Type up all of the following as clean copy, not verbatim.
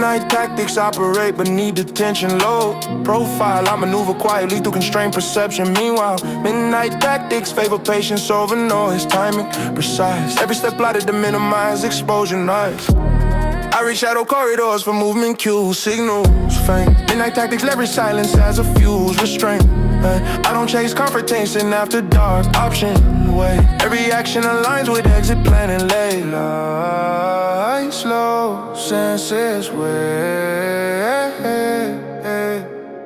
Midnight tactics operate beneath detention low profile. I maneuver quietly through constrained perception. Meanwhile, midnight tactics favor patience over noise. Timing precise, every step plotted to minimize exposure noise. I reach shadow corridors for movement cues, signals faint. Midnight tactics leverage silence as a fuse, restraint. I don't chase confrontation after dark, option way. Every action aligns with exit plan and lay. Light, slow, senses way.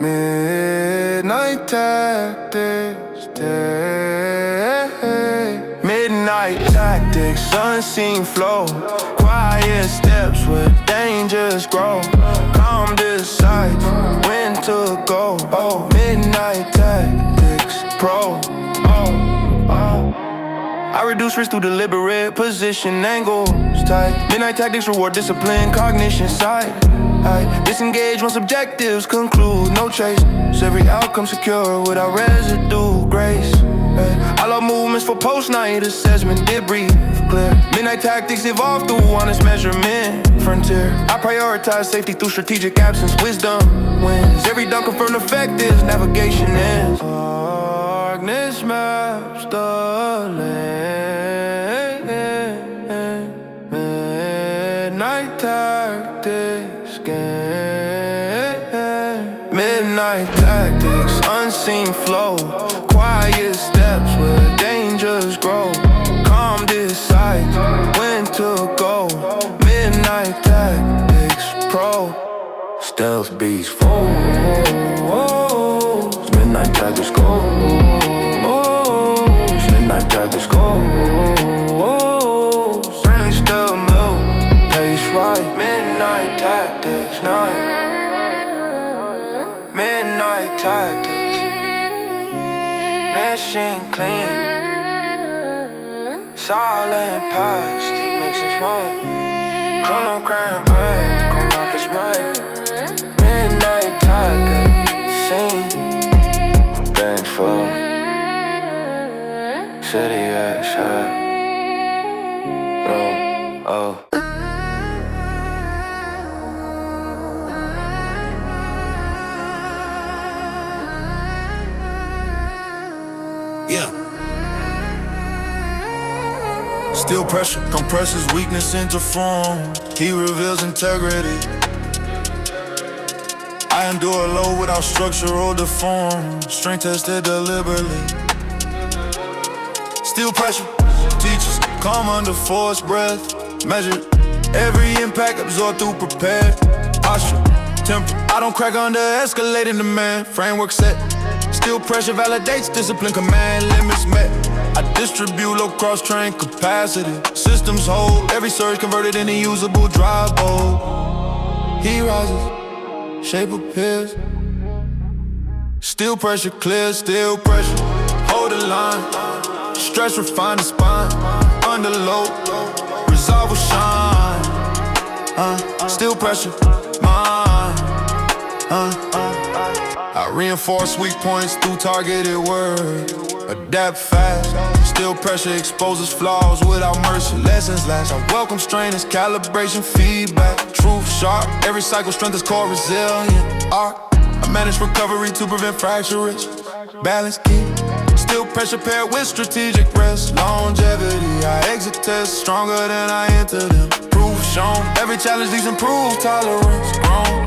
Midnight tactics, midnight tactics, unseen flow. Quiet steps where dangers grow. Calm decides when to go. Oh, midnight tactics, pro. I reduce risk through deliberate position angles tight. Midnight tactics reward discipline, cognition sight. I disengage once objectives conclude, no chase. Every outcome secure without residue, grace. I love movements for post-night assessment, debrief clear. Midnight tactics evolve through honest measurement, frontier. I prioritize safety through strategic absence, wisdom wins. Every dawn confirmed effective, navigation ends. Darkness maps the lane. Midnight tactics game. Midnight tactics, unseen flow. Quiet steps where dangers grow. Calm decides when to go. Midnight tactics pro. Stealth beats foes. Midnight tactics go. Midnight tactics go. Brain still move, pace right. Midnight tactics night. Midnight tactics. Machine clean. Silent past makes it fun. Chrono crime back, come rock his mic. Midnight tactics, scene. Bank full. City at shot. Oh. Yeah. Still pressure, compresses weakness into form. He reveals integrity. I endure a load without structure or deform. Strength tested deliberately. Still pressure, teachers calm under forced breath. Measured, every impact absorbed through prepared posture. Temper, I don't crack under escalating demand. Framework set. Still pressure validates discipline, command limits met. I distribute low cross-train capacity. Systems hold, every surge converted into usable drive bolt. He rises, shape appears. Still pressure clears, still pressure. Hold the line, stress refine the spine. Under load, resolve will shine. Still pressure, mine. I reinforce weak points through targeted work. Adapt fast, still pressure exposes flaws without mercy. Lessons last, I welcome strain as calibration feedback. Truth sharp, every cycle strength is core resilient. Art, I manage recovery to prevent fracture. Balance key, still pressure paired with strategic rest. Longevity, I exit tests stronger than I enter them. Proof shown, every challenge leaves improved tolerance. Grown,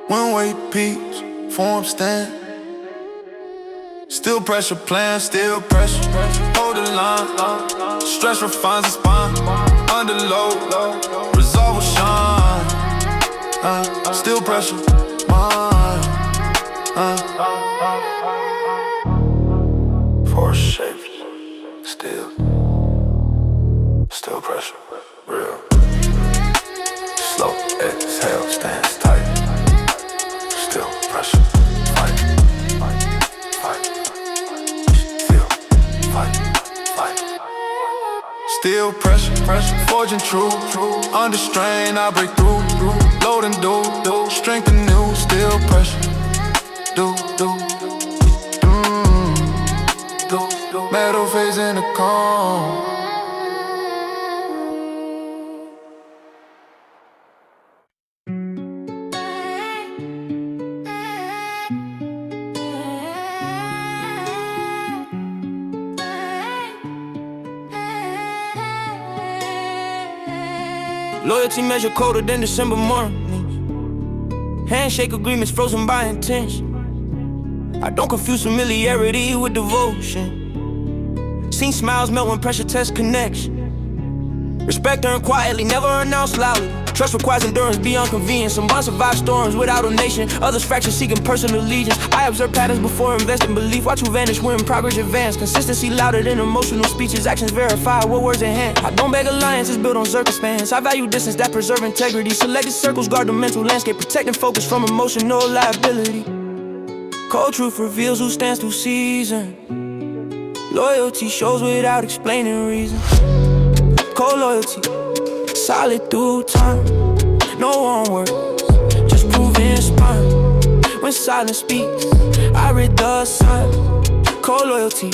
when weight peaks, form stand. Still pressure plan, still pressure. Hold the line, stress refines the spine. Under load, resolve will shine. Still pressure, mine. Force shapes, still pressure, real. Slow exhale, stands tight. Still pressure, fight. Still pressure, forging true. Under strain, I break through. Load and do, strength and new. Still pressure, do. Metal phase in the calm. Loyalty measured colder than December mornings. Handshake agreements frozen by intention. I don't confuse familiarity with devotion. Seen smiles melt when pressure tests connection. Respect earned quietly, never announced loudly. Trust requires endurance beyond convenience. Some bonds survive storms without a nation. Others fracture seeking personal allegiance. I observe patterns before investing belief. Watch who vanish when progress advance. Consistency louder than emotional speeches. Actions verify what words in hand. I don't beg alliances built on circumstance. I value distance that preserve integrity. Selected circles guard the mental landscape. Protecting focus from emotional liability. Cold truth reveals who stands through season. Loyalty shows without explaining reason. Cold loyalty, solid through time. No one words, just proving spine. When silence speaks, I read the signs. Cold loyalty,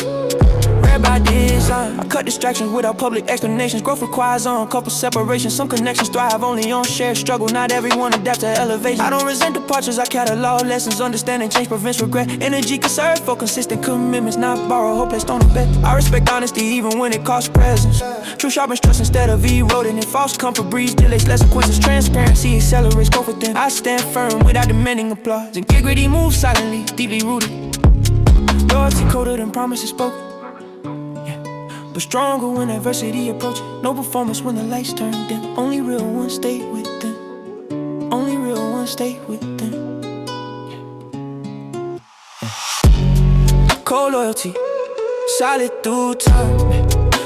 rare by design. I cut distractions without public explanations. Growth requires uncoupled separation. Some connections thrive only on shared struggle. Not everyone adapts to elevation. I don't resent departures, I catalog lessons. Understanding change prevents regret. Energy conserved for consistent commitments. Not borrow, hope placed on a bet. I respect honesty even when it costs presence. Truth sharpens trust instead of eroding it. False comfort breeds delays, less consequences. Transparency accelerates growth within. I stand firm without demanding applause. Integrity moves silently, deeply rooted. Loyalty coded and promises spoken. But stronger when adversity approaches. No performance when the lights turn dim. Only real ones stay within. Only real ones stay within. Cold loyalty, solid through time.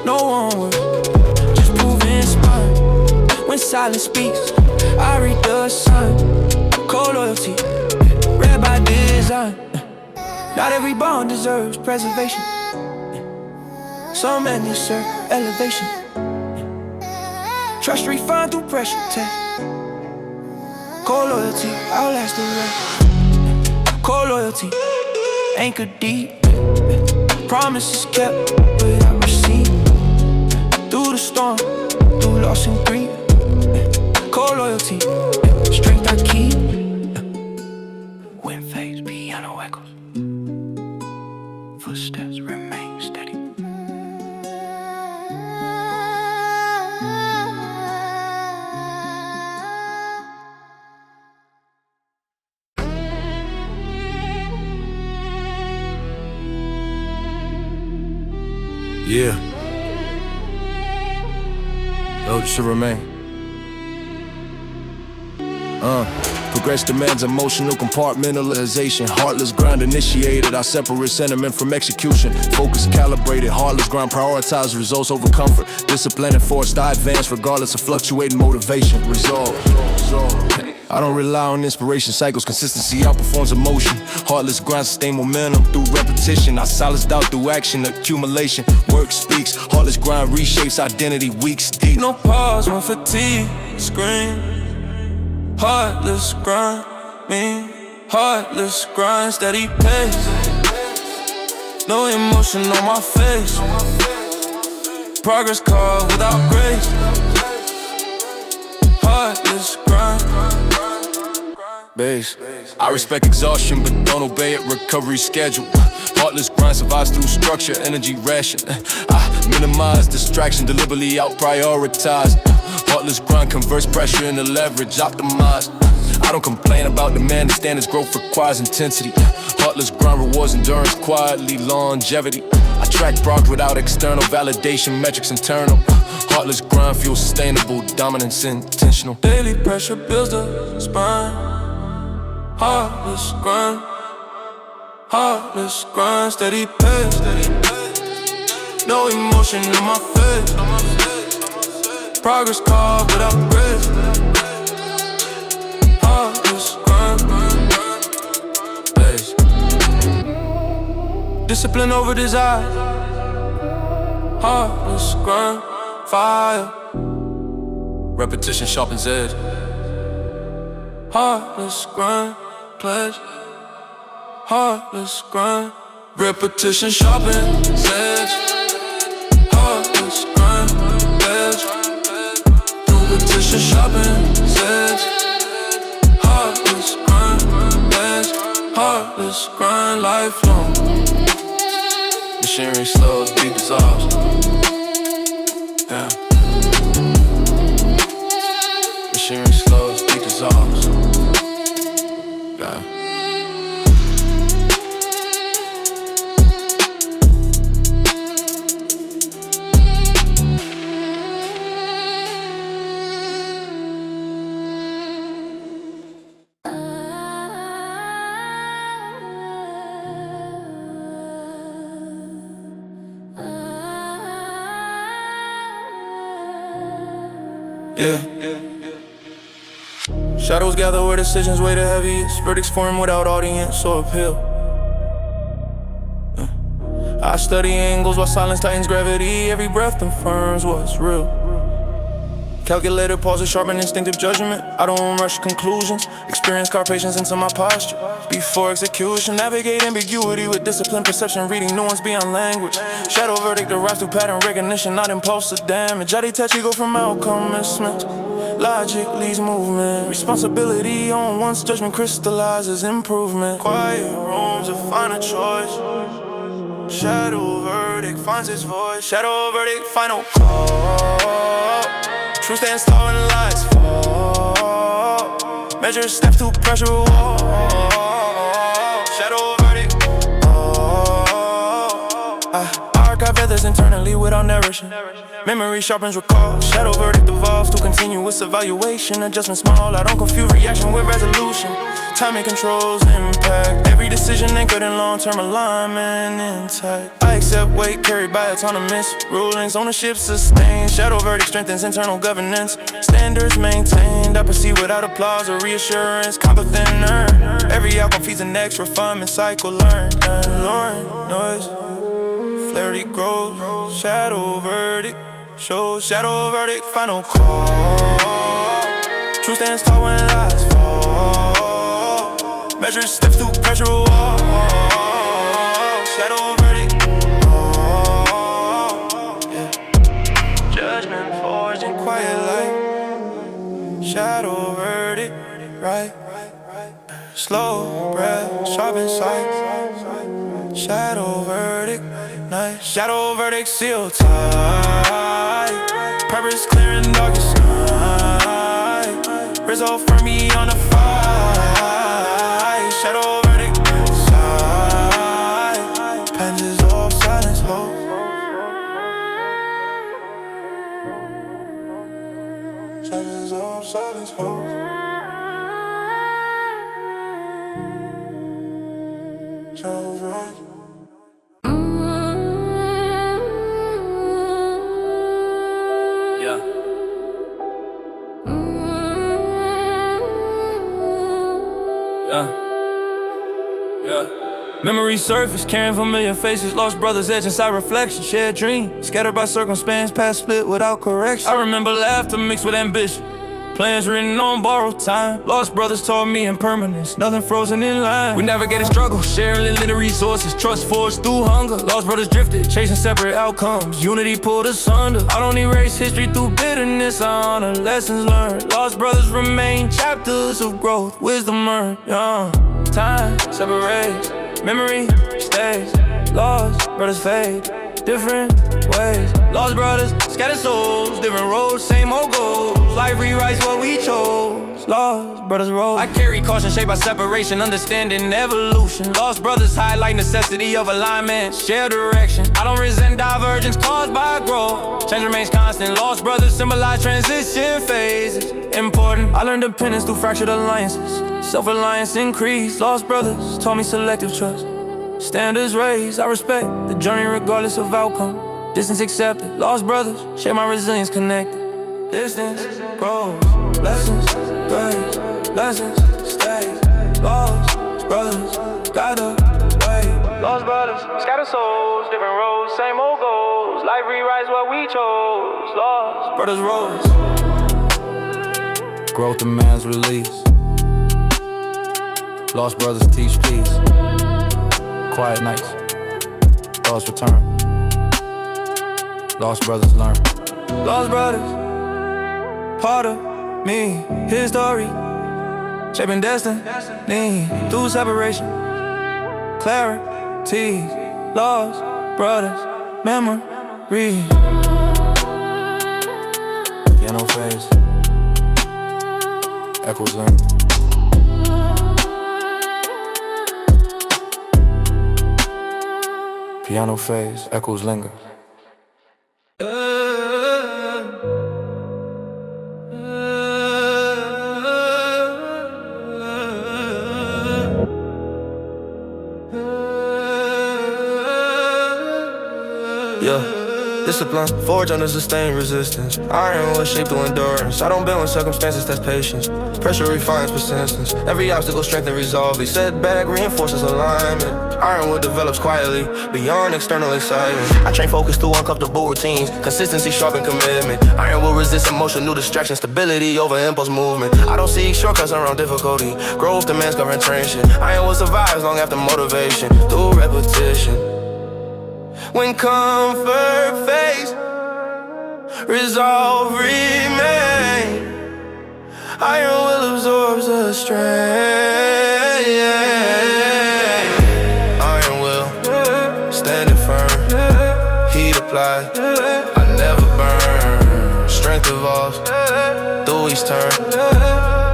No one word, just proving spine. When silence speaks, I read the sign. Cold loyalty, rare by design. Not every bond deserves preservation. Some men deserve elevation. Trust refined through pressure test. Cold loyalty, outlast the rest. Cold loyalty, anchor deep. Promises kept without receipt. Through the storm, through loss and grief. Cold loyalty, strength I keep. Wind fades, piano echoes. Footsteps remain steady. Yeah. Melodies should remain. Progress demands emotional compartmentalization. Heartless grind initiated. I separate sentiment from execution. Focus calibrated. Heartless grind prioritize results over comfort. Discipline and forced I advance regardless of fluctuating motivation. Resolve. I don't rely on inspiration cycles. Consistency outperforms emotion. Heartless grind sustain momentum through repetition. I silence doubt through action accumulation. Work speaks. Heartless grind reshapes identity weeks deep. No pause when fatigue scream. Heartless grind, me. Heartless grind, steady pace. No emotion on my face. Progress called without grace. Heartless grind. Base. I respect exhaustion, but don't obey it. Recovery schedule. Heartless grind survives through structure, energy ration. I minimize distraction, deliberately out prioritize. Heartless grind converts pressure into leverage, optimized. I don't complain about demand, standards growth requires intensity. Heartless grind rewards endurance, quietly longevity. I track progress without external validation, metrics internal. Heartless grind fuels sustainable, dominance intentional. Daily pressure builds the spine. Heartless grind, steady pace. No emotion in my face. Progress called without grace. Heartless grind, pace. Discipline over desire. Heartless grind, fire. Repetition sharpens edge. Heartless grind, pledge. Heartless grind, repetition sharpens edge. Heartless grind, pledge. Repetition sharpens edge. Heartless grind, pledge. Heartless grind, lifelong. Machinery slows, beat dissolves. Yeah. Yeah. Shadows gather where decisions weigh the heaviest. Verdicts form without audience or appeal. I study angles while silence tightens gravity. Every breath confirms what's real. Calculated pauses sharpen instinctive judgment. I don't rush conclusions. Experience carve patience into my posture. Before execution, navigate ambiguity with discipline, perception, reading nuance beyond language. Shadow verdict arrives through pattern recognition, not impulsive damage. I detach ego from outcome mismatch. Logic leads movement. Responsibility on one's judgment crystallizes improvement. Quiet rooms of final choice. Shadow verdict finds its voice. Shadow verdict, final call. Truth stands tall when lies fall. Measure steps to pressure wall. Shadow verdict. I archive feathers internally without narration. Memory sharpens recall. Shadow verdict evolves through continuous evaluation. Adjustment small, I don't confuse reaction with resolution. Timing controls impact. Every decision anchored in long-term alignment intact. I accept weight carried by autonomous rulings. Ownership sustained. Shadow verdict strengthens internal governance. Standards maintained. I proceed without applause or reassurance. Competent earned. Every outcome feeds the next refinement cycle. Learned and learned. Noise. Clarity grows. Shadow verdict shows. Shadow verdict final call. Truth stands tall when lies fall. Measure steps through pressure wall. Shadow verdict. Yeah. Judgment forged in quiet light. Shadow verdict, right. Slow breath, sharp insight. Shadow verdict, night. Shadow verdict sealed tight. Purpose clear in darkest night. Result for me on the fight. Shadow verdict side. Panges of silence hope. Panges of silence hope. Shadow verdict. Memory surface, carrying familiar faces. Lost brothers, edge inside reflection. Shared dreams, scattered by circumstance. Past split without correction. I remember laughter mixed with ambition. Plans written on borrowed time. Lost brothers taught me impermanence. Nothing frozen in line. We navigated struggle, sharing limited resources. Trust forged through hunger. Lost brothers drifted, chasing separate outcomes. Unity pulled us under. I don't erase history through bitterness. I honor lessons learned. Lost brothers remain chapters of growth, wisdom earned. Time separates. Memory stays. Lost brothers fade different ways. Lost brothers, scattered souls, different roads, same old goals. Life rewrites what we chose. Lost brothers roll. I carry caution shaped by separation, understanding evolution. Lost brothers highlight necessity of alignment, share direction. I don't resent divergence caused by growth. Change remains constant. Lost brothers symbolize transition phases. Important. I learned dependence through fractured alliances. Self-reliance increased. Lost brothers taught me selective trust. Standards raised, I respect the journey regardless of outcome. Distance accepted, lost brothers, share my resilience connected. Distance grows, lessons raised, lessons stays. Lost brothers, guide the way. Lost brothers, scattered souls, different roads, same old goals. Life rewrites what we chose. Lost brothers rose. Growth demands release. Lost brothers teach peace. Quiet nights, thoughts return. Lost brothers learn. Lost brothers, part of me, his story, shaping destiny through separation, clarity. Lost brothers, memory. Piano phase, echoes learn. Piano phase, echoes linger. Yeah. Discipline, forge under sustained resistance. Iron will shape through endurance. I don't bend with circumstances, that's patience. Pressure refines persistence. Every obstacle strengthens resolve. Each setback reinforces alignment. Ironwood develops quietly, beyond external excitement. I train focus through uncomfortable routines. Consistency, sharpen commitment. Iron will resist emotion, new distraction. Stability over impulse movement. I don't seek shortcuts around difficulty. Growth demands concentration. Iron will survive long after motivation. Through repetition. When comfort fades, resolve remain. Iron will absorb the strain. Iron will standing firm. Heat applied, I never burn. Strength evolves through each turn.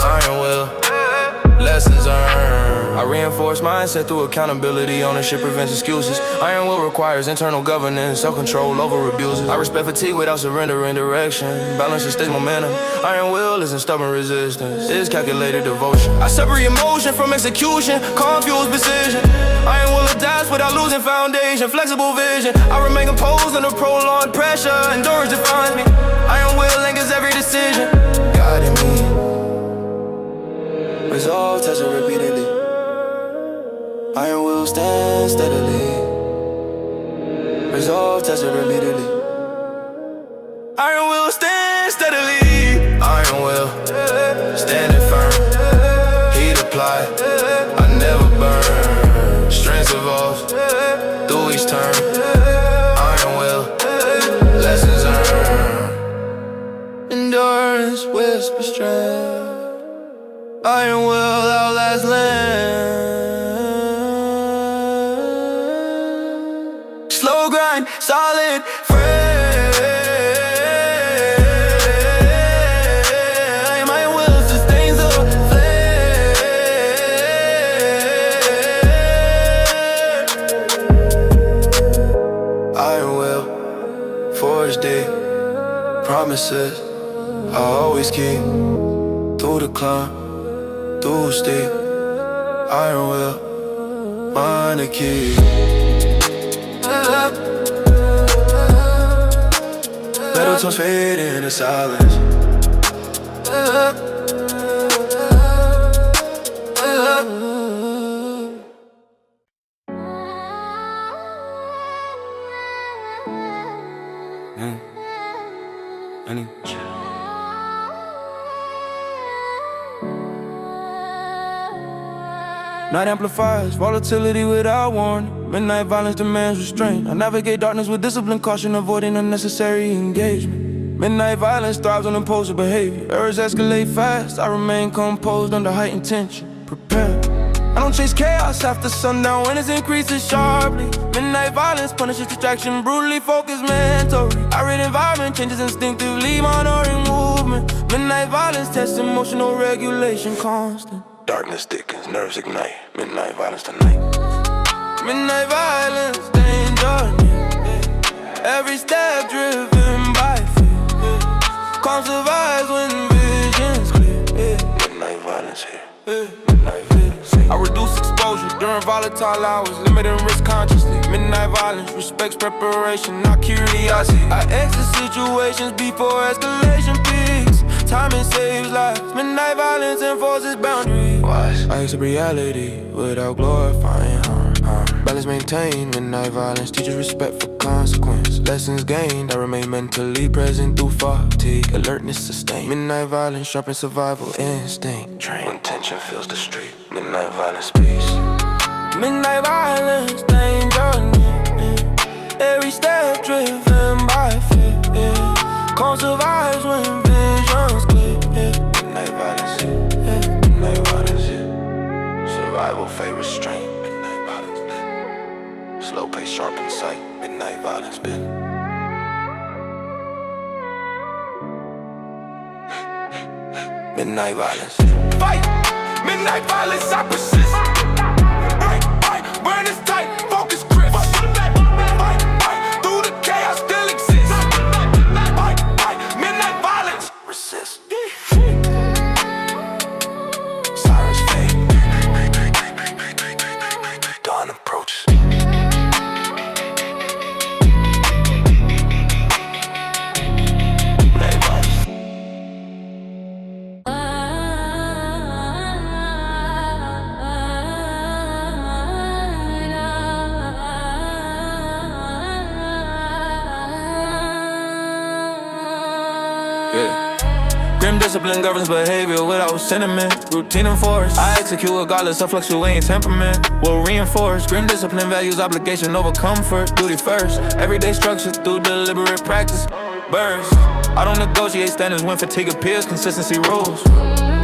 Iron will, lessons earned. I reinforce mindset through accountability. Ownership prevents excuses. Iron will requires internal governance, self-control over abuses. I respect fatigue without surrendering direction. Balance sustains momentum. Iron will isn't stubborn resistance, it's calculated devotion. I separate emotion from execution, confuse precision. Iron will adapt without losing foundation, flexible vision. I remain composed under prolonged pressure. Endurance defines me. Iron will anchors every decision, guiding me. Resolve, test it repeatedly. Iron will stand steadily. Resolve, test it repeatedly. Iron will stand steadily. Iron will standing firm. Heat applied, I never burn. Strength evolves through each turn. Iron will, lessons earned. Endurance, whisper strength. Iron will outlast land. Slow grind, solid frame. My will sustains the flame. Iron will forge deep. Promises I always keep. Through the climb, through steep. Iron will find the key. Metal tones fade into silence. Night amplifies volatility without warning. Midnight violence demands restraint. I navigate darkness with discipline, caution, avoiding unnecessary engagement. Midnight violence thrives on impulsive behavior. Errors escalate fast, I remain composed under heightened tension. Prepare. I don't chase chaos after sundown when it increases sharply. Midnight violence punishes distraction, brutally focused mentally. I read environment changes instinctively, monitoring movement. Midnight violence tests emotional regulation constant. Darkness thickens, nerves ignite. Midnight violence tonight. Midnight violence, danger near. Every step driven by fear. Calm survives when vision's clear. Midnight violence here. Midnight violence here. I reduce exposure during volatile hours, limiting risk consciously. Midnight violence respects preparation, not curiosity. I exit situations before escalation peaks. Timing saves lives. Midnight violence enforces boundaries. Wise. I accept reality without glorifying harm. Balance maintained. Midnight violence teaches respect for consequence. Lessons gained. I remain mentally present through fatigue. Alertness sustained. Midnight violence sharpens survival instinct. Train when tension fills the street. Midnight violence peace. Midnight violence danger near. Every step driven by fear. Calm survives when vision's clear. Midnight violence, midnight violence. Survival favors strength. Midnight violence. Slow pace, sharpen sight. Midnight violence. Midnight violence. Fight! Midnight violence, I persist. Right, burn is tight, focus grip. Fight, through the chaos still exists. Fight, midnight violence, resist. Sirens fade. Dawn approaches. discipline governs behavior without sentiment. Routine enforced, I execute regardless of fluctuating temperament. Will reinforce, grim discipline values obligation over comfort. Duty first, everyday structure through deliberate practice. Burst, I don't negotiate standards when fatigue appears. Consistency rules.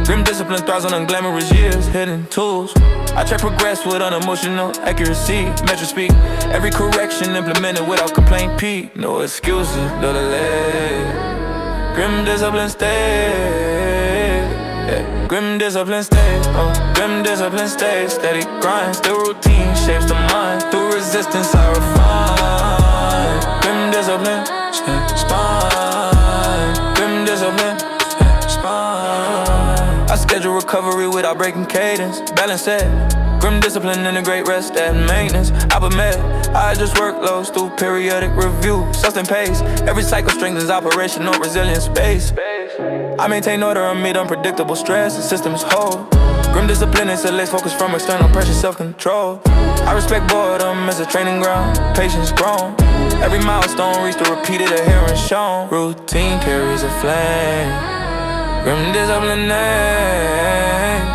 Grim discipline thrives on unglamorous years. Hidden tools, I try progress with unemotional accuracy. Measure speak, every correction implemented without complaint. P, no excuses, no delay. Grim discipline stay, yeah. Grim discipline stay, grim discipline stay. Steady grind, still routine shapes the mind. Through resistance I refine. Grim discipline, spine. Grim discipline, spine. I schedule recovery without breaking cadence. Balance set. Grim discipline, integrate rest and maintenance. I adjust workloads through periodic review. Sustain pace, every cycle strengthens operational resilience base. I maintain order amid unpredictable stress, the systems hold. Grim discipline insulates focus from external pressure, self-control. I respect boredom as a training ground, patience grown. Every milestone reached through repeated adherence shown. Routine carries a flame. Grim discipline name.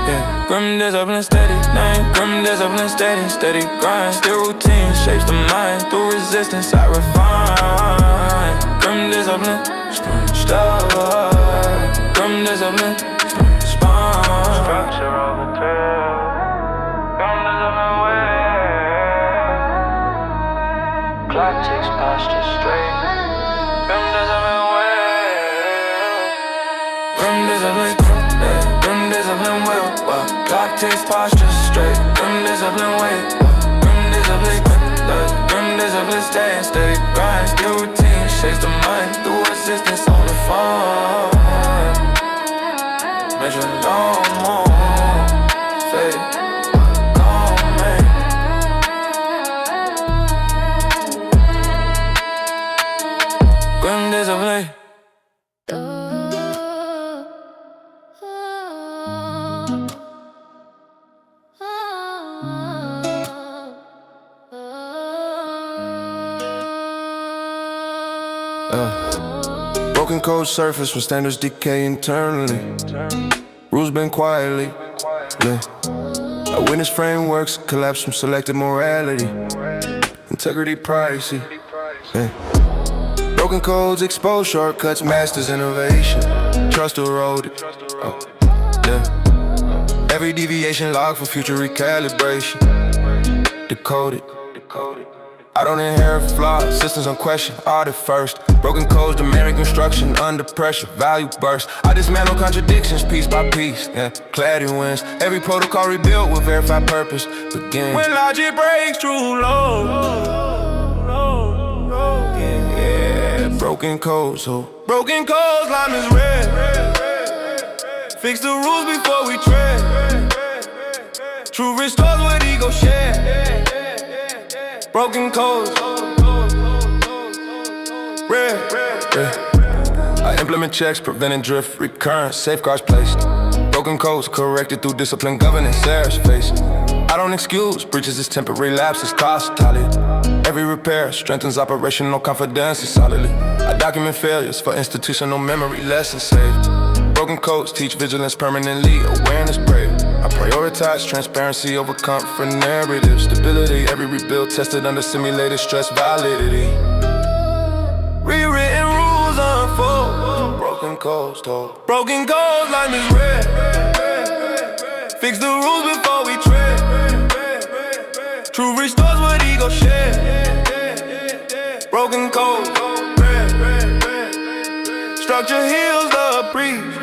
Yeah. Grim discipline steady, name. Grim discipline steady, steady grind. Still routine shapes the mind. Through resistance I refine. Grim discipline, stubborn. Grim discipline, spine. Structure over trail. Grim discipline way. Clock ticks posture straight. Grim discipline way. Grim discipline. Grim discipline will, clock takes posture straight. Grim discipline wait, grim discipline stay. Steady grind, still routine shakes the mind. Through assistance on the phone. Measure no more fade. Grim discipline. Broken code surface when standards decay internally. Rules been quietly lit. I witness frameworks collapse from selective morality. Integrity, privacy. Yeah. Broken codes expose shortcuts, masters innovation. Trust eroded. Yeah. Every deviation logged for future recalibration. Decoded. I don't inherit flaws, systems unquestioned, audit first. Broken codes demand reconstruction under pressure, value burst. I dismantle contradictions piece by piece, yeah. Clarity wins, every protocol rebuilt with verified purpose begins. When logic breaks true yeah. Broken codes, broken codes, line is red. Fix the rules before we tread. Truth restores what ego share. Broken codes, red. I implement checks, preventing drift, recurrence, safeguards placed. Broken codes corrected through discipline, governance, errors faced. I don't excuse breaches as temporary lapses, cost tallied. Every repair strengthens operational confidence solidly. I document failures for institutional memory, lessons saved. Broken codes teach vigilance permanently, awareness brave. I prioritize transparency over comfort narrative. Stability, every rebuild tested under simulated stress validity. Rewritten rules unfold. Broken codes told. Broken codes, line is red. Fix the rules before we tread. Truth restores what ego share. Broken codes, structure heals the breach.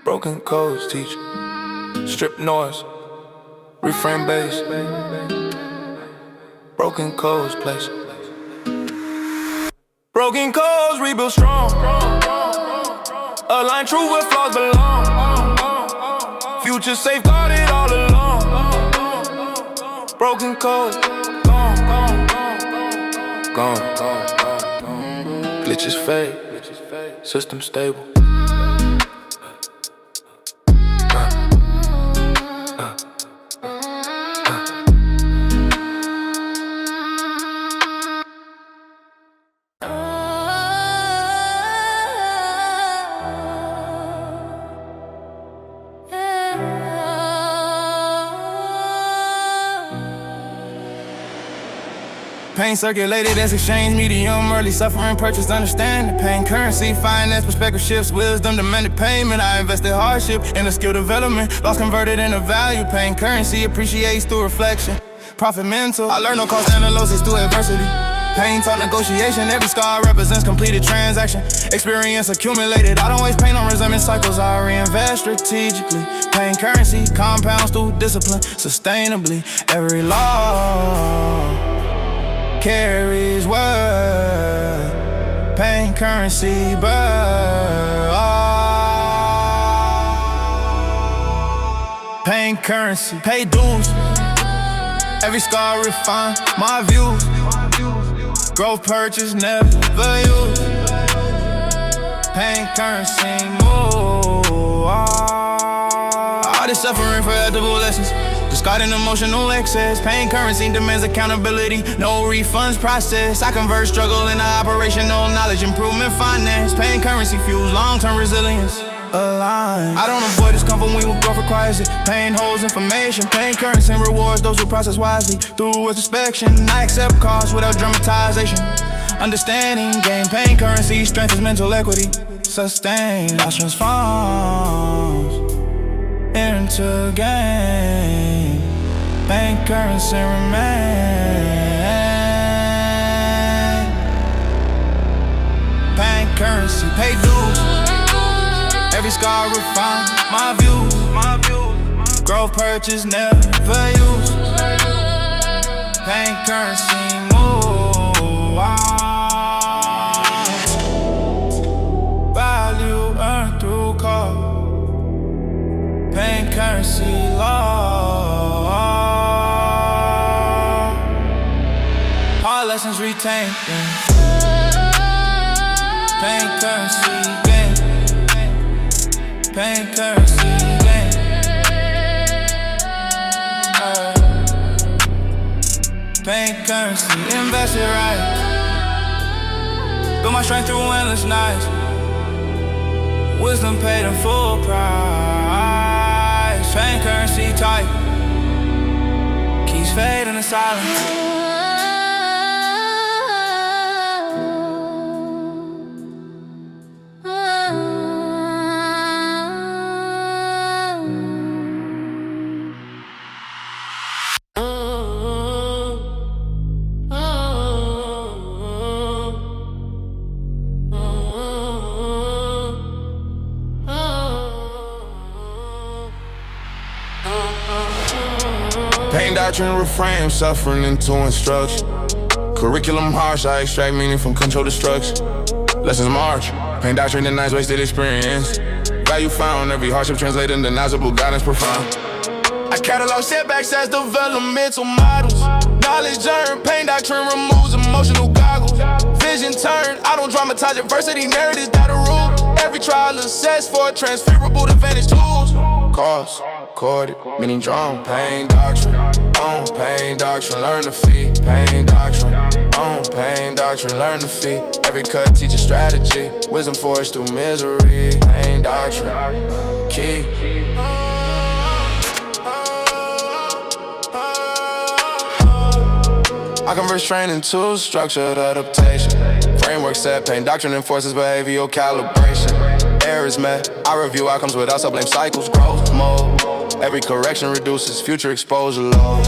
Broken codes teach. Strip noise, reframe bass. Broken codes place. Broken codes rebuild strong. Align true where flaws belong. Future safeguarded all along. Broken codes gone. Glitches fade, system stable. Pain circulated as exchange medium, early suffering purchased understanding. Pain currency, finance, perspective shifts, wisdom demanded payment. I invested hardship in the skill development, loss converted into value. Pain currency appreciates through reflection. Profit mental, I learned no cost analysis through adversity. Pain taught negotiation, every scar represents completed transaction. Experience accumulated, I don't waste pain on resentment cycles, I reinvest strategically. Pain currency compounds through discipline, sustainably. Every law carries word. Pain currency birth. Pain currency, pay dues. Every scar refine my views. Growth purchase, never use. Pain currency, move. All this suffering for edible lessons. Discarding emotional excess. Pain currency demands accountability. No refunds process. I convert struggle into operational knowledge. Improvement finance. Pain currency fuels long-term resilience. Align. I don't avoid discomfort when growth requires it. Pain holds information. Pain currency rewards those who process wisely. Through introspection, I accept costs without dramatization. Understanding, gain pain currency, strengthens mental equity. Sustain, loss transforms into gain. Pain currency remain. Pain currency, pay dues. Every scar refine my views. Growth purchase, never use. Pain currency, move. Value earned through cost. Pain currency, law. Hard lessons retained. Pain currency, gain. Pain currency, gain. Pain currency, invest it right. Build my strength through endless nights. Wisdom paid in full price. Pain currency tight. Keeps fading in silence. Pain doctrine reframe suffering into instruction. Curriculum harsh, I extract meaning from control destruction. Lessons march, pain doctrine denies wasted experience. Value found, every hardship translated into knowledgeable guidance profound. I catalog setbacks as developmental models. Knowledge earned, pain doctrine removes emotional goggles. Vision turned, I don't dramatize adversity, narratives that are rule. Every trial assessed for transferable advantage tools. Cause, corded, meaning drawn. Pain doctrine, on pain doctrine, learn to feed. Pain doctrine, on pain doctrine, learn to feed. Every cut teach a strategy. Wisdom forged through misery. Pain doctrine, key. I convert strain into structured adaptation. Framework set, pain doctrine enforces behavioral calibration. Errors met, I review outcomes without self-blame cycles. Growth mode, every correction reduces future exposure load.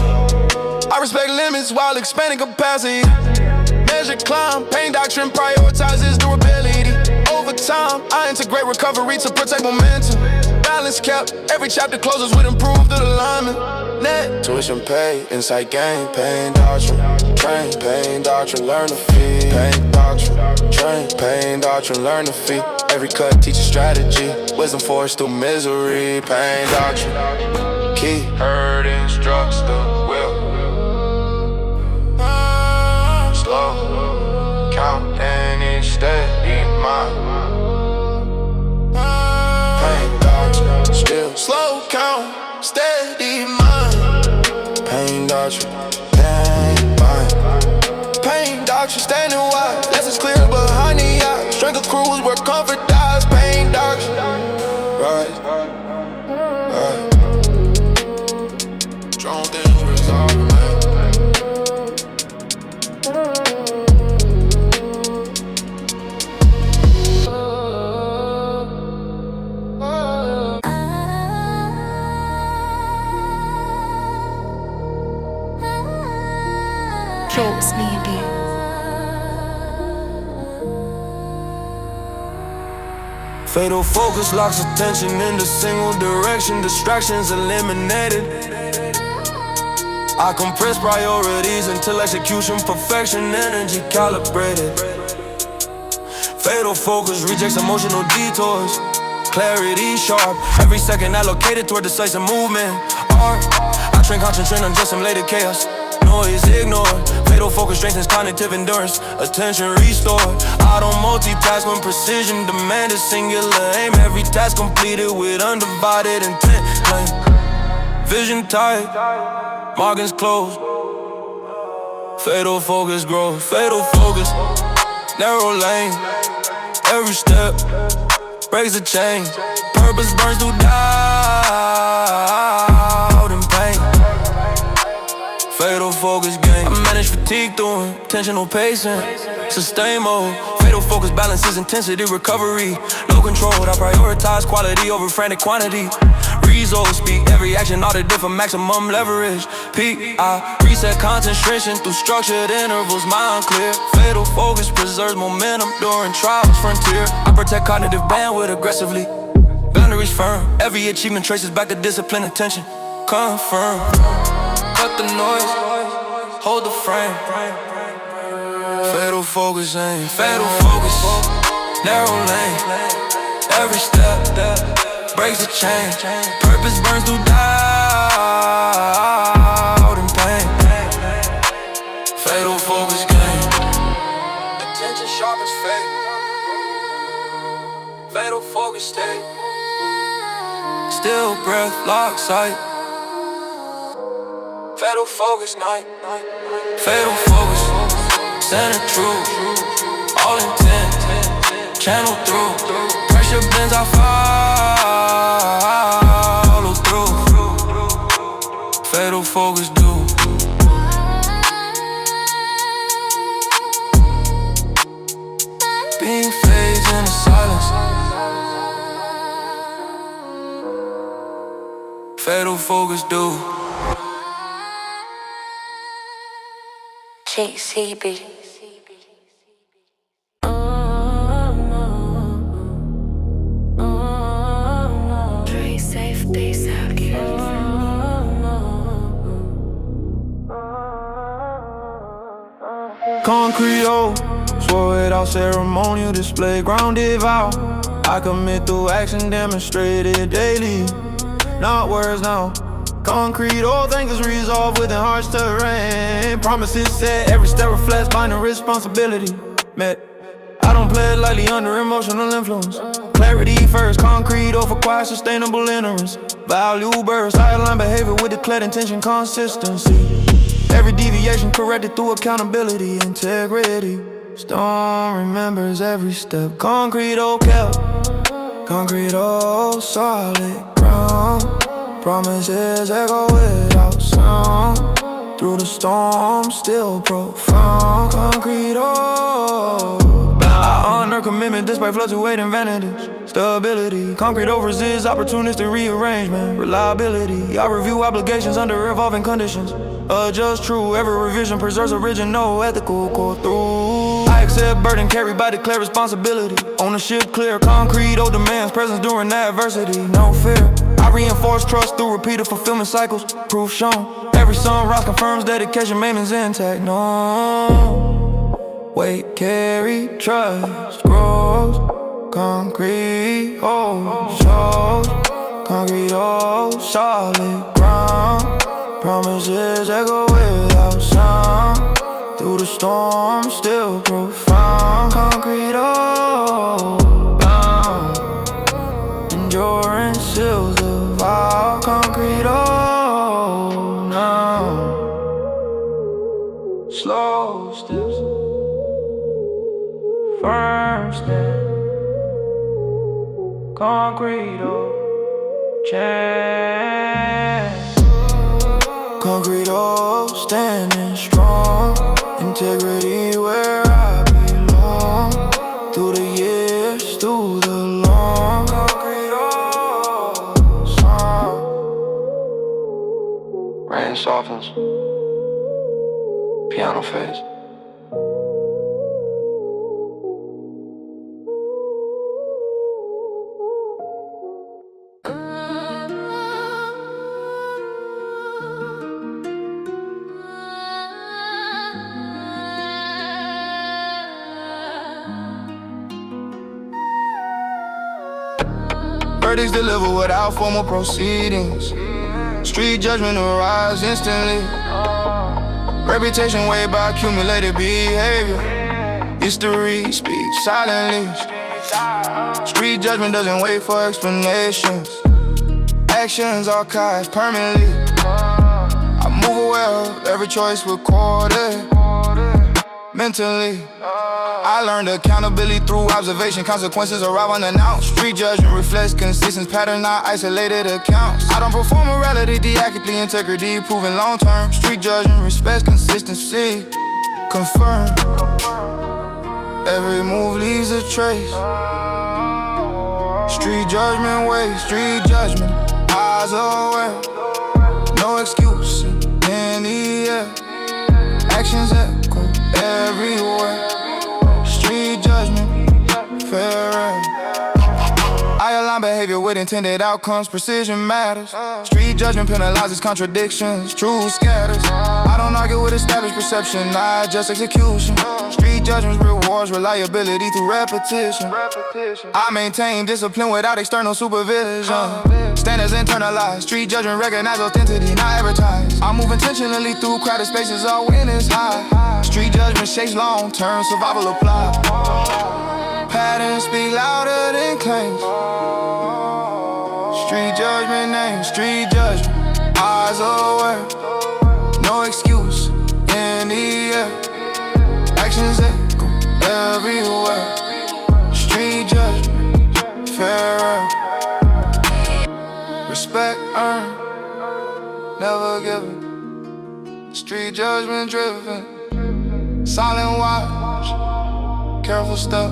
I respect limits while expanding capacity. Measure climb, pain doctrine prioritizes durability. Over time, I integrate recovery to protect momentum. Balance kept, every chapter closes with improved alignment. Net tuition pay, insight gain, pain doctrine. Train, pain doctrine, learn to feed. Pain doctrine, train, pain doctrine, learn to feed. Every cut teaches strategy. Wisdom forged through misery. Pain doctrine, key. Hurt instructs the will. Slow, counting each steady mind. Pain doctrine, still slow count, steady mind. Pain doctrine, pain mind. Pain doctrine, standing wide. Lessons clear behind the eye. Strength of crews where comfort dies. Pain doctrine, right, right. Strong things resolve, man. Shorts maybe. Fatal focus locks attention into single direction. Distractions eliminated. I compress priorities until execution perfection. Energy calibrated. Fatal focus rejects emotional detours. Clarity sharp. Every second allocated toward decisive movement. Art. I train, concentrate on just simulated chaos. Noise ignored. Fatal focus strengthens cognitive endurance. Attention restored. I don't multitask when precision demanded. Singular aim. Every task completed with undivided intent. Vision tight. Margins closed. Fatal focus grows. Fatal focus. Narrow lane. Every step breaks the chain. Purpose burns through doubt and pain. Fatal focus game. I manage fatigue through intentional pacing. Sustain mode. Fatal focus balances intensity recovery. Low control. I prioritize quality over frantic quantity. Results speak. Every action audited for maximum leverage. Peak. I reset concentration through structured intervals. Mind clear. Fatal focus preserves momentum during trials. Frontier. I protect cognitive bandwidth aggressively. Boundaries firm. Every achievement traces back to discipline, attention. Confirm. Cut the noise, hold the frame. Fatal focus aim, fatal focus. Narrow lane, every step breaks the chain. Purpose burns through doubt and pain. Fatal focus game. Attention sharp as fate. Fatal focus state. Still breath, lock sight. Fatal focus night. Fatal focus. Center truth. All intent. Channel through. Pressure bends, I follow through. Fatal focus do. Being phased in the silence. Fatal focus do. JCB. Dre safe, they sack. Concrete, oh, swore without ceremonial display, grounded vow. I commit through action, demonstrated daily. Not words now. Concrete, all things is resolved within harsh terrain. Promises set, every step reflects binding responsibility met. I don't play it lightly under emotional influence. Clarity first, concrete over quiet, sustainable ignorance. Value burst, I align behavior with declared intention, consistency. Every deviation corrected through accountability, integrity. Storm remembers every step. Concrete, oh, kept. Concrete, oh, solid ground. Promises echo without sound. Through the storm, still profound. Concrete, oh, bound. I honor commitment despite fluctuating vanities. Stability, concrete over resists opportunistic rearrangement. Reliability, I review obligations under evolving conditions. Adjust true, every revision preserves original ethical core through. I accept burden carried by declared responsibility. Ownership clear, concrete, oh, demands presence during adversity. No fear. I reinforce trust through repeated fulfillment cycles. Proof shown. Every sunrise confirms dedication, maintenance intact. No weight carry, trust grows. Concrete, oh, shows. Concrete, oh, solid ground. Promises echo without sound. Through the storm, still profound. Concrete, oh, bound. Endurance seals the vow. Concrete, oh, now. Slow steps, firm steps. Concrete, oh, change. Concrete, oh, standing strong. Integrity where I belong. Through the years, through the long. Concrete, oh, song. Rain softens. Piano phase. Verdicts deliver without formal proceedings. Street judgment arrives instantly. Reputation weighed by accumulated behavior. History speaks silently. Street judgment doesn't wait for explanations. Actions archived permanently. I move aware of every choice recorded. Mentally, I learned accountability through observation. Consequences arrive unannounced. Street judgment reflects consistent pattern, not isolated accounts. I don't perform morality, deactively integrity, proven long term. Street judgment respects consistency, confirm. Every move leaves a trace. Street judgment waits, street judgment, eyes aware. No excuse in the air. Actions echo everywhere. Street judgment, fair air. I align behavior with intended outcomes. Precision matters. Street judgment penalizes contradictions. Truth scatters. I don't argue with established perception, not just execution. Street judgment rewards reliability through repetition. I maintain discipline without external supervision. Standards internalized. Street judgment recognize authenticity, not advertised. I move intentionally through crowded spaces, all win is high. Street judgment shapes long-term survival applied. Patterns speak louder than claims. Street judgment name, street judgment, eyes aware. No excuse in the air. Actions echo everywhere. Street judgment, fair air. Respect earned, never given. Street judgment driven. Silent watch, careful step.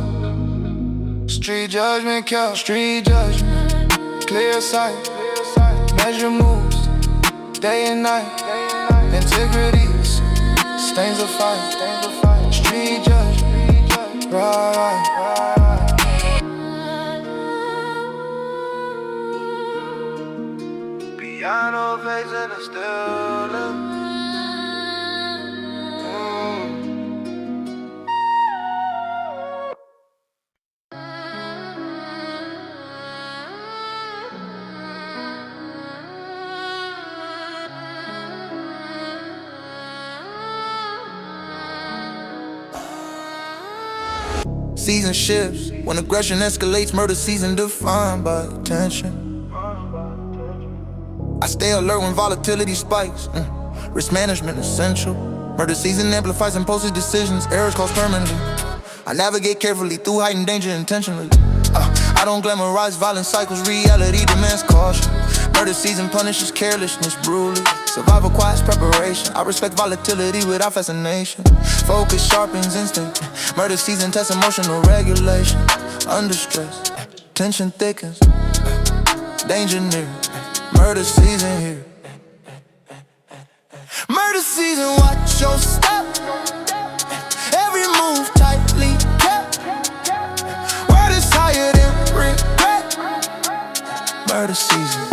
Street judgment kept. Street judgment, clear sight. Measure moves, day and night. Integrities, stains of fight. Street judgment, right. Piano face and it's still live. Season shifts, when aggression escalates, murder season defined by tension. I stay alert when volatility spikes, risk management essential. Murder season amplifies impulsive decisions, errors cause permanently. I navigate carefully through heightened danger intentionally. I don't glamorize violent cycles, reality demands caution. Murder season punishes carelessness brutally. Survival requires preparation. I respect volatility without fascination. Focus sharpens instinct. Murder season tests emotional regulation. Under stress, tension thickens. Danger near. Murder season here. Murder season, watch your step. Every move tightly kept. Word is higher than regret. Murder season.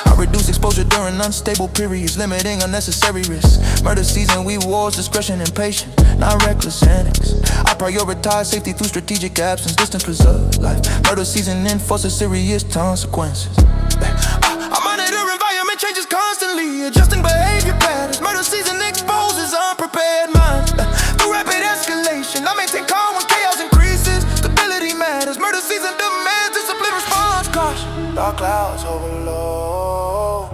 I reduce exposure during unstable periods, limiting unnecessary risks. Murder season, we wars, discretion and patience, not reckless antics. I prioritize safety through strategic absence, distance preserve life. Murder season enforces serious consequences. I monitor environment changes constantly, adjusting behavior patterns. Murder season exposes unprepared minds. Through rapid escalation, I maintain calm when chaos increases. Stability matters. Murder season demands discipline, response, caution. Dark clouds overload.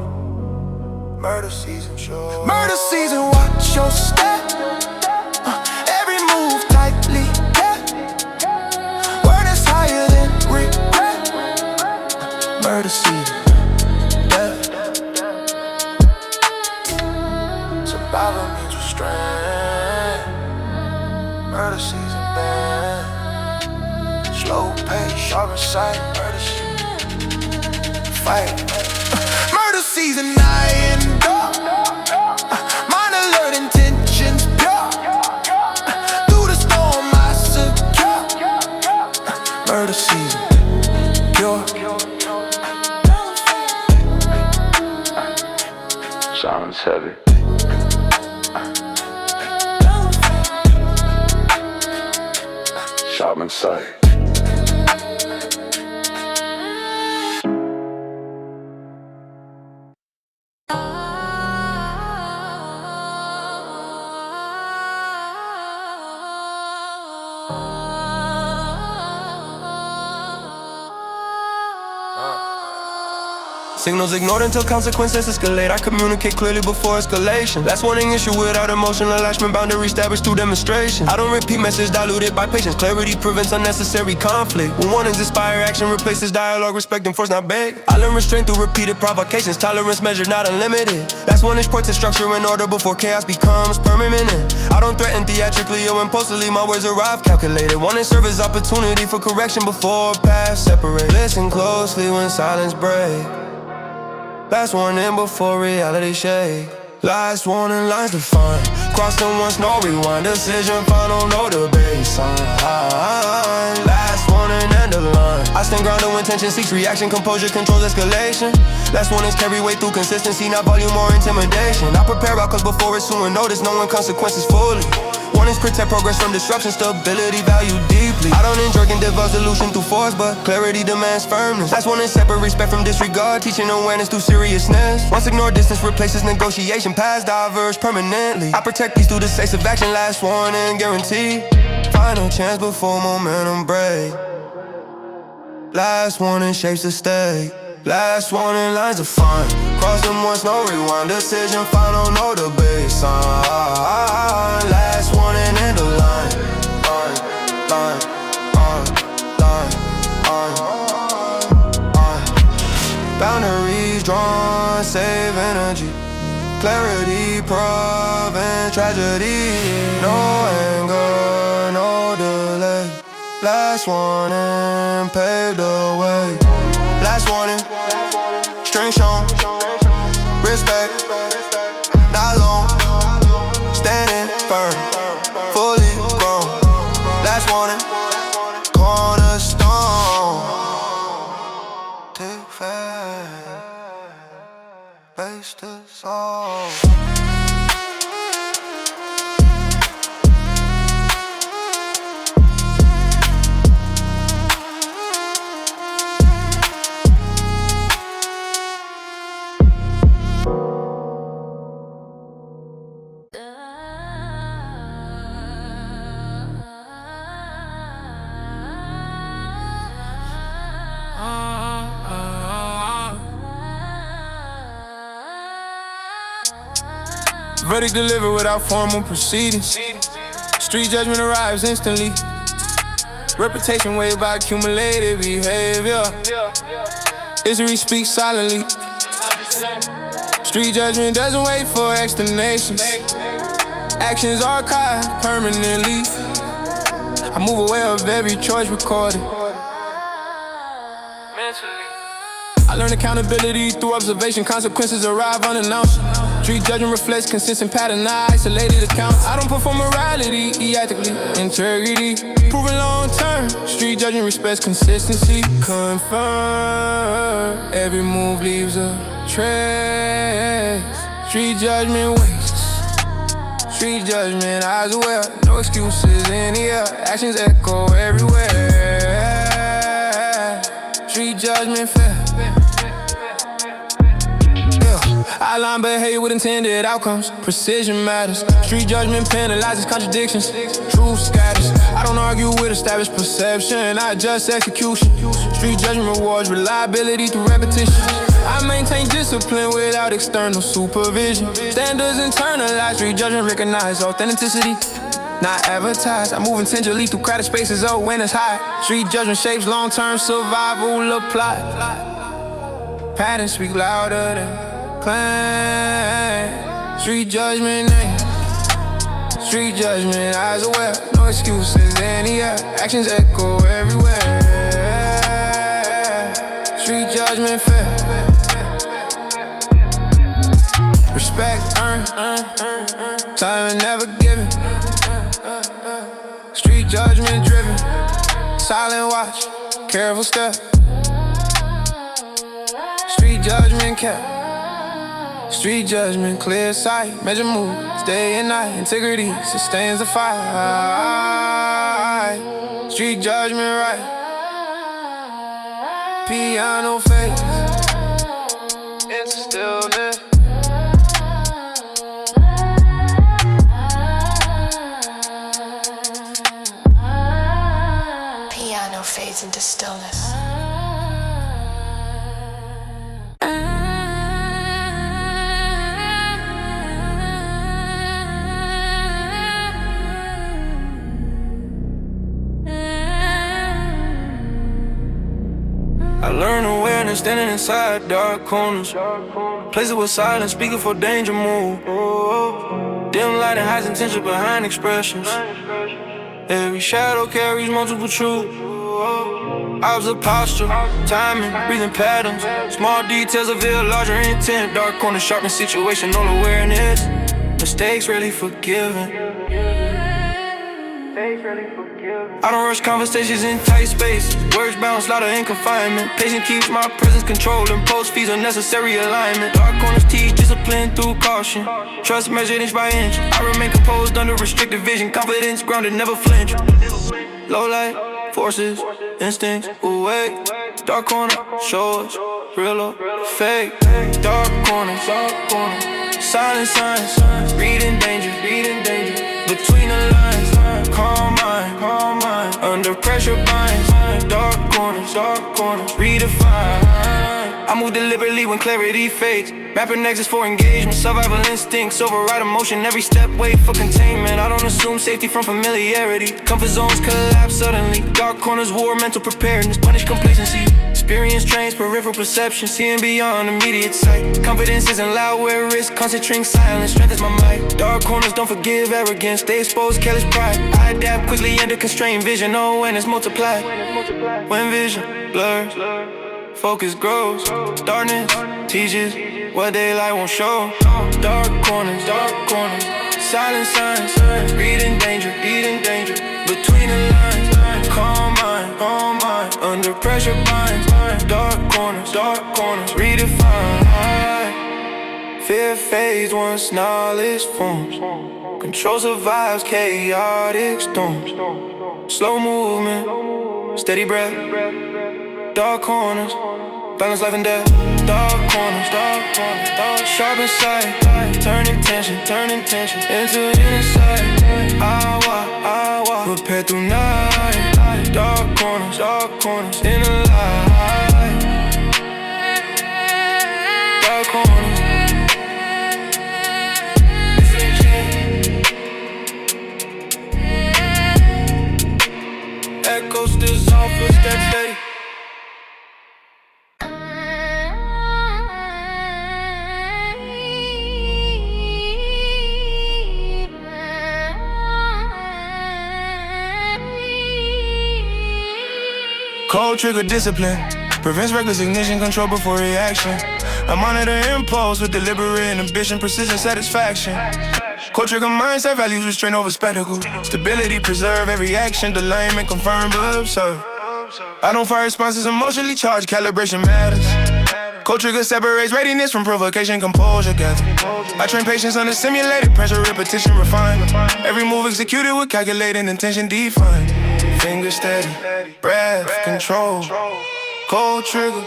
Murder season show. Murder season, watch your step. Every move tightly kept. Word is higher than regret. Murder season. Survival means restraint. Murder season bad. Slow pace, sharper sight. Murder season. Fight. Murder season, night and dark. Sounds heavy. Shop in sight. Signals ignored until consequences escalate. I communicate clearly before escalation. Last warning issue without emotional attachment, boundary established through demonstration. I don't repeat message diluted by patience. Clarity prevents unnecessary conflict. When warnings inspire action, replaces dialogue, respect and force not beg. I learn restraint through repeated provocations. Tolerance measured, not unlimited. That's when it's put to structure and order before chaos becomes permanent. I don't threaten theatrically or impulsively. My words arrive calculated. Warning serve as opportunity for correction before paths separate. Listen closely when silence breaks. Last warning before reality shake. Last warning lines defined. Crossing once, no rewind. Decision final, no debate sign. Last warning, end of line. I stand grounded when tension seeks reaction. Composure controls escalation. Last warnings carry weight through consistency, not volume or intimidation. I prepare outcomes before it's soon notice, knowing consequences fully. Warnings protect progress from disruption, stability valued deeply. I don't enjoy and divulge solution through force, but clarity demands firmness. Last warning separate respect from disregard, teaching awareness through seriousness. Once ignored, distance replaces negotiation, paths diverge permanently. I protect peace through decisive action, last warning guaranteed. Final chance before momentum break. Last warning shapes the stake. Last warning lines defined. Cross them once, no rewind. Decision final, no debate sign. Last warning, end of line. Boundaries drawn, save energy. Clarity, prevent tragedy. No anger, no delay. Last warning, pave the way. Last warning, strength shown, respect, not long, standing firm, fully grown. Last warning, cornerstone, take faith, face the soul. Verdict delivered without formal proceedings. Street judgment arrives instantly. Reputation waived by accumulated behavior. History speaks silently. Street judgment doesn't wait for explanations. Actions archived permanently. I move aware of every choice recorded. I learn accountability through observation. Consequences arrive unannounced. Street judgment reflects consistent pattern, not isolated accounts. I don't perform morality, ethically, integrity, proven long term. Street judgment respects consistency. Confirm, every move leaves a trace. Street judgment wastes. Street judgment, eyes aware. No excuses in the air. Actions echo everywhere. Street judgment fair. I align behavior with intended outcomes. Precision matters. Street judgment penalizes contradictions. Truth scatters. I don't argue with established perception. I adjust execution. Street judgment rewards reliability through repetition. I maintain discipline without external supervision. Standards internalized. Street judgment recognize authenticity, not advertised. I move intentionally through crowded spaces. Oh, when it's high. Street judgment shapes long-term survival apply. Patterns speak louder than claim. Street judgment name. Street judgment, eyes aware. No excuses in the air. Actions echo everywhere. Street judgment fair. Respect earned. Time never given. Street judgment driven. Silent watch. Careful step. Street judgment kept. Street judgment, clear sight, measure moves, day and night, integrity sustains the fight. Street judgment, right? Piano face into stillness. Piano fades into stillness. I learned awareness standing inside dark corners. Places with silence, speaking for danger move. Dim light and highs intention behind expressions. Every shadow carries multiple truths. Observe posture, timing, breathing patterns. Small details reveal larger intent. Dark corners sharpen situational awareness. Mistakes rarely forgiven. I don't rush conversations in tight space. Words bounce louder in confinement. Patience keeps my presence controlled. Impulse feeds unnecessary alignment. Dark corners teach discipline through caution. Trust measured inch by inch. I remain composed under restricted vision. Confidence grounded, never flinch. Low light, forces, instincts, awake. Dark corner, show us, real or fake. Dark corners, silent signs. Reading danger, between the lines. Calm mind, under pressure binds. Dark corners, redefine. I move deliberately when clarity fades. Mapping exits for engagement. Survival instincts override emotion. Every step wait for containment. I don't assume safety from familiarity. Comfort zones collapse suddenly. Dark corners war mental preparedness. Punish complacency. Experience trains peripheral perception. Seeing beyond immediate sight. Confidence isn't loud where risk. Concentrating silence strengthens my might. Dark corners don't forgive arrogance. They expose careless pride. I adapt quickly under constrained vision. No awareness multiplied. When vision blurs, focus grows. Darkness teaches what daylight won't show. Dark corners, silent signs. Reading danger, between the lines. Calm mind, under pressure binds. Dark corners, redefine. Fear fades once knowledge forms. Control survives chaotic storms. Slow movement, steady breath. Dark corners, balance life and death. Dark corners, sharpen sight. Turn intention into an insight. I walk, prepare through night. Dark corners, in the light. Dark corners. Echoes dissolve, footsteps steady. Cold trigger discipline prevents reckless ignition, control before reaction. I monitor impulse with deliberate ambition, precision, satisfaction. Cold trigger mindset, values restraint over spectacle. Stability, preserve every action, alignment, confirm but observe. I don't fire responses, emotionally charged, calibration matters. Cold trigger separates readiness from provocation, composure gather. I train patience under simulated pressure, repetition, refine. Every move executed with calculated intention defined. Fingers steady, breath control. Cold trigger,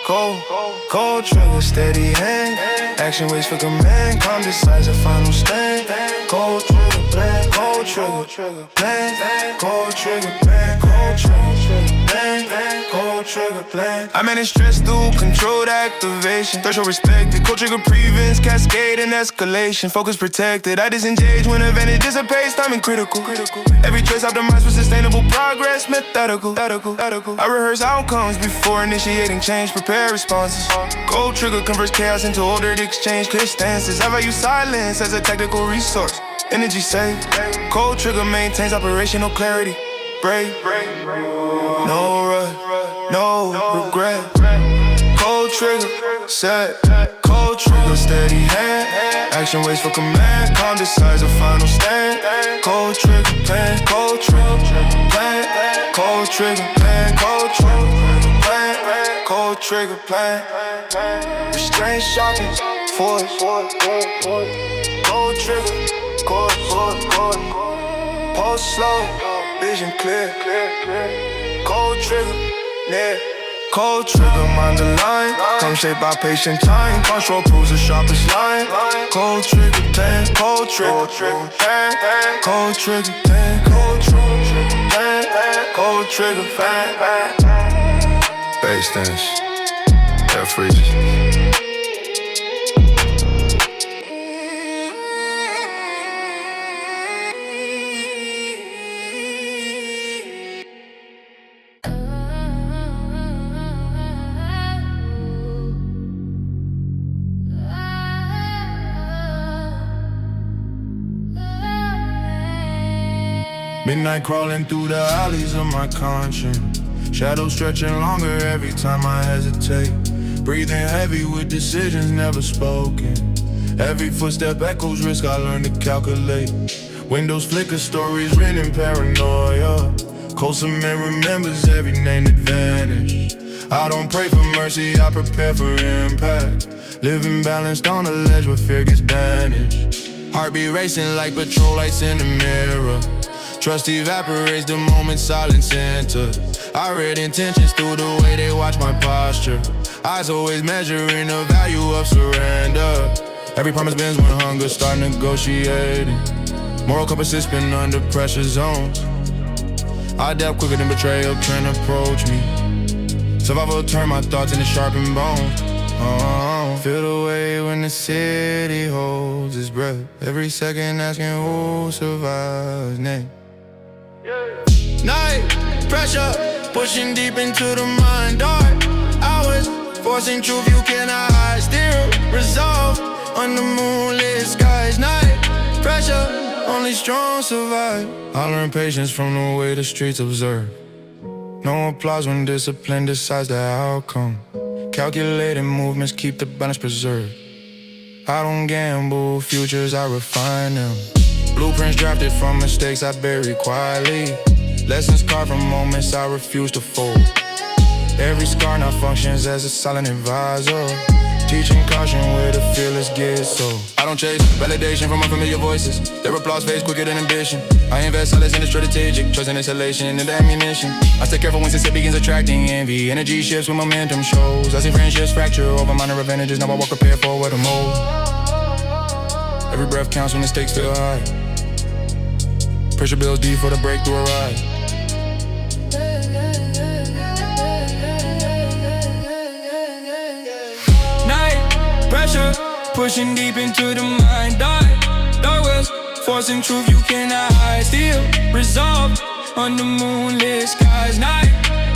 cold trigger, steady hand. Action waits for command, calm decides a final stand. Cold trigger, plan, cold trigger, plan. Cold trigger, plan, cold trigger, plan. Cold trigger, plan. I manage stress through controlled activation. Threshold respected, cold trigger prevents cascade and escalation. Focus protected, I disengage when advantage dissipates. Timing critical. Every choice optimized for sustainable progress. Methodical. I rehearse outcomes before initiating change. Prepare responses. Cold trigger converts chaos into ordered exchange. Clear stances. I value silence as a tactical resource. Energy saved. Cold trigger maintains operational clarity. Brave. No rush. No regret. Cold trigger. Set. Cold trigger. Steady hand. Action waits for command. Calm decides a final stand. Cold trigger. Plan. Cold trigger. Plan. Cold trigger. Plan. Cold trigger. Plan. Cold trigger. Plan. Restraint sharpens. force. Gold trigger, course. Pulse slow, vision clear. Cold trigger, near. Cold trigger, mind the line. Come shaped by patient time. Control proves the sharpest line. Cold trigger, tan. Cold trigger, tan. Cold trigger, tan. Cold trigger, tan. Cold trigger, fan. Bass dance, air freezes. Midnight crawling through the alleys of my conscience. Shadows stretching longer every time I hesitate. Breathing heavy with decisions never spoken. Every footstep echoes risk I learn to calculate. Windows flicker, stories written in paranoia. Cold cement remembers every name that vanished. I don't pray for mercy, I prepare for impact. Living balanced on a ledge where fear gets banished. Heartbeat racing like patrol lights in the mirror. Trust evaporates the moment silence enters. I read intentions through the way they watch my posture. Eyes always measuring the value of surrender. Every promise bends when hunger start negotiating. Moral compass spin under pressure zones. I adapt quicker than betrayal can approach me. Survival turn my thoughts into sharpened bones. Feel the way when the city holds its breath. Every second asking who survives next. Night pressure pushing deep into the mind. Dark hours forcing truth you cannot hide. Still resolve under moonlit skies. Night pressure, only strong survive. I learn patience from the way the streets observe. No applause when discipline decides the outcome. Calculated movements keep the balance preserved. I don't gamble futures, I refine them. Blueprints drafted from mistakes I bury quietly. Lessons carved from moments I refuse to fold. Every scar now functions as a silent advisor. Teaching caution where the fearless get so. I don't chase validation from unfamiliar voices. Their applause fades quicker than ambition. I invest solace in the strategic, choice and installation and the ammunition. I stay careful when success begins attracting envy. Energy shifts when momentum shows. I see friendships fracture over minor advantages. Now I walk prepared for what I'm owed. Every breath counts when the stakes feel high. Pressure builds deep for the breakthrough arrives. Pressure pushing deep into the mind. Dark wells forcing truth you cannot hide. Still resolved under moonlit skies. Night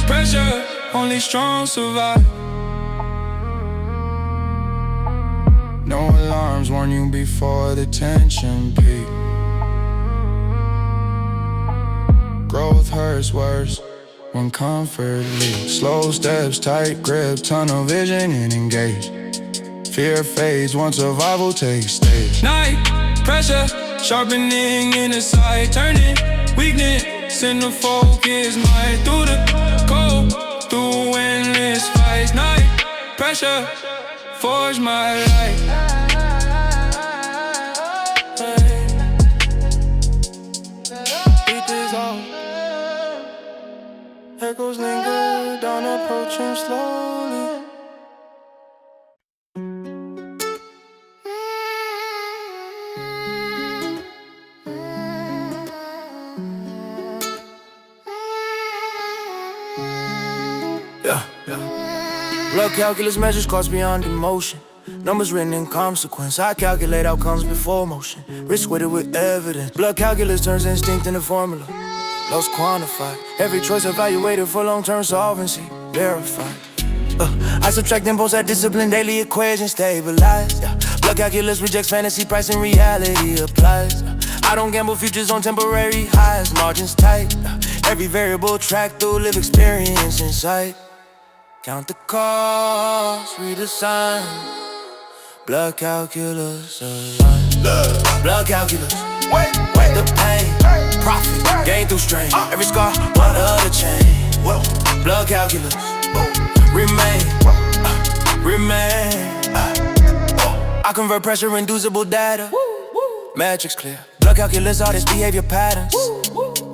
pressure, only strong survive. No alarms warn you before the tension peak. Growth hurts worse when comfort leaves. Slow steps, tight grip, tunnel vision and engage. Fear fades once survival takes stage. Night pressure, sharpening in the sight. Turning weakness into focus. Might through the cold, through endless fights. Night pressure, forge my light. Beat this off. Echoes linger down, approaching slowly. Blood calculus measures cost beyond emotion. Numbers written in consequence. I calculate outcomes before motion. Risk weighted with evidence. Blood calculus turns instinct into formula. Loss quantified. Every choice evaluated for long-term solvency. Verified. I subtract and post that discipline. Daily equation stabilized. Blood calculus rejects fantasy. Price and reality applies. I don't gamble futures on temporary highs. Margins tight. Every variable track through live experience in sight. Count the cost, read the sign. Blood calculus align. Blood calculus, wait, the pain, profit, gain through strain. Every scar, one of the chain. Blood calculus, remain. I I convert pressure inducible data. Metrics clear. Blood calculus, all this behavior patterns.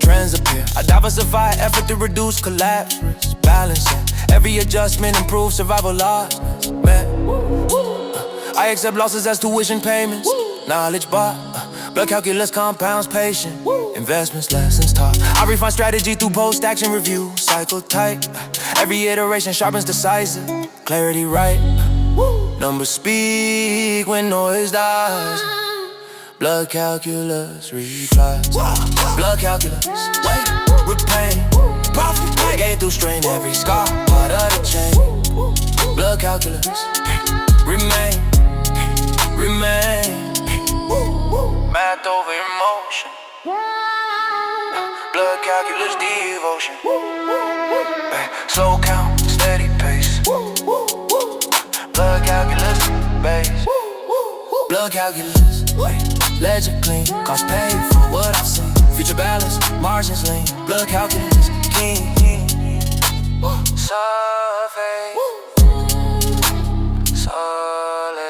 Trends appear. I diversify effort to reduce collapse risk. Balancing. Every adjustment improves survival odds. I accept losses as tuition payments. Knowledge bought. Blood calculus compounds patient. Investments, lessons taught. I refine strategy through post-action review. Cycle tight. Every iteration sharpens decisive. Clarity right. Numbers speak when noise dies. Blood calculus replies. Blood calculus, wait, with pain. Profit, gain through strain. Every scar, part of the chain. Blood calculus, remain. Math over emotion. Blood calculus devotion. Slow count, steady pace. Blood calculus base. Blood calculus, wait. Ledger clean, cost paid for what I've seen. Future balance, margins lean. Blood calculus, king. Survey. Solid.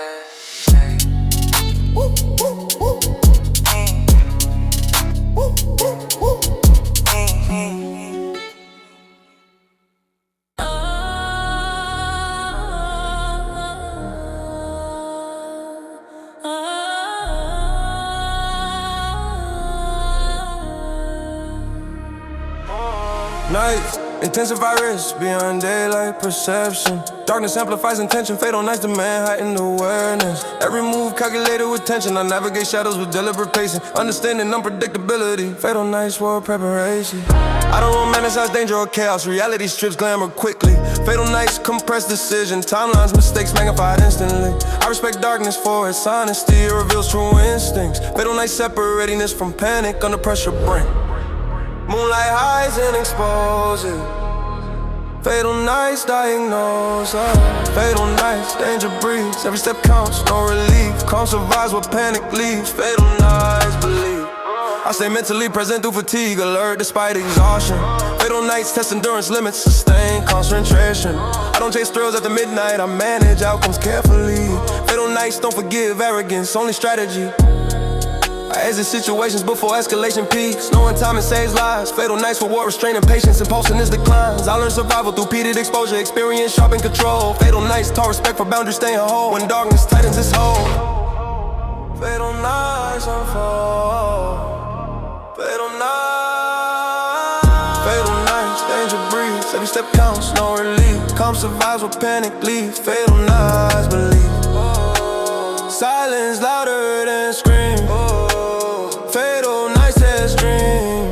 Nights, intensify risk beyond daylight perception. Darkness amplifies intention, fatal nights demand heightened awareness. Every move calculated with tension, I navigate shadows with deliberate pacing. Understanding unpredictability, fatal nights for preparation. I don't romanticize danger or chaos, reality strips glamour quickly. Fatal nights compress decision, timelines, mistakes magnified instantly. I respect darkness for its honesty, it reveals true instincts. Fatal nights separating us from panic under pressure bring. Moonlight hides and exposes. Fatal nights diagnose us. Fatal nights, danger breeds. Every step counts, no relief. Calm survives what panic leaves. Fatal nights, believe. I stay mentally present through fatigue, alert despite exhaustion. Fatal nights test endurance limits, sustain concentration. I don't chase thrills after midnight, I manage outcomes carefully. Fatal nights don't forgive arrogance, only strategy. I exit situations before escalation peaks, knowing timing saves lives. Fatal nights for war, restraining patience, impulsiveness declines. I learn survival through repeated exposure, experience sharpen control. Fatal nights taught respect for boundaries staying whole when darkness tightens its hold. Fatal nights unfold. Fatal nights. Fatal nights, danger breeds. Every step counts, no relief. Calm survives what panic leaves. Fatal nights, believe. Silence louder than scream. Fatal nights test dream.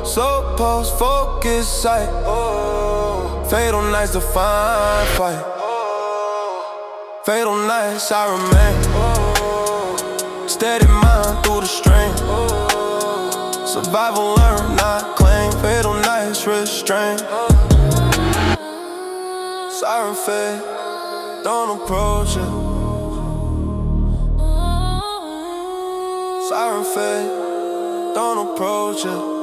Slow pulse, focus sight. Fatal nights define fight. Fatal nights I remain. Steady mind through the strain. Survival learn, not claim. Fatal nights restrain. Siren fade, don't approach it. Siren fade, don't approach it.